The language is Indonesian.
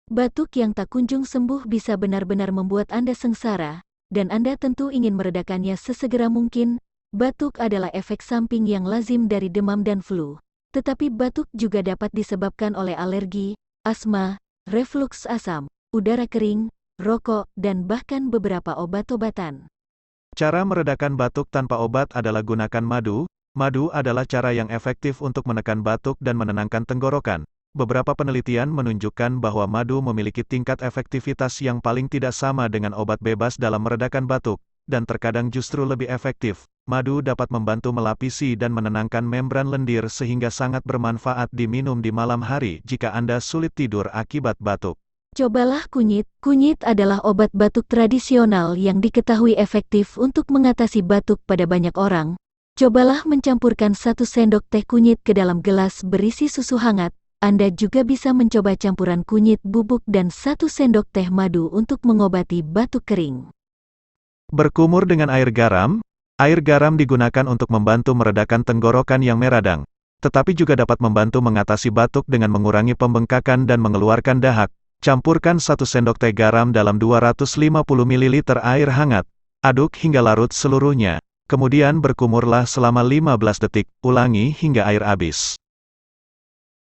Batuk yang tak kunjung sembuh bisa benar-benar membuat Anda sengsara, dan Anda tentu ingin meredakannya sesegera mungkin. Batuk adalah efek samping yang lazim dari demam dan flu. Tetapi batuk juga dapat disebabkan oleh alergi, asma, refluks asam, udara kering, rokok, dan bahkan beberapa obat-obatan. Cara meredakan batuk tanpa obat adalah gunakan madu. Madu adalah cara yang efektif untuk menekan batuk dan menenangkan tenggorokan. Beberapa penelitian menunjukkan bahwa madu memiliki tingkat efektivitas yang paling tidak sama dengan obat bebas dalam meredakan batuk, dan terkadang justru lebih efektif. Madu dapat membantu melapisi dan menenangkan membran lendir sehingga sangat bermanfaat diminum di malam hari jika Anda sulit tidur akibat batuk. Cobalah kunyit. Kunyit adalah obat batuk tradisional yang diketahui efektif untuk mengatasi batuk pada banyak orang. Cobalah mencampurkan 1 sendok teh kunyit ke dalam gelas berisi susu hangat. Anda juga bisa mencoba campuran kunyit bubuk dan 1 sendok teh madu untuk mengobati batuk kering. Berkumur dengan air garam. Air garam digunakan untuk membantu meredakan tenggorokan yang meradang, tetapi juga dapat membantu mengatasi batuk dengan mengurangi pembengkakan dan mengeluarkan dahak. Campurkan 1 sendok teh garam dalam 250 ml air hangat. Aduk hingga larut seluruhnya. Kemudian berkumurlah selama 15 detik, ulangi hingga air habis.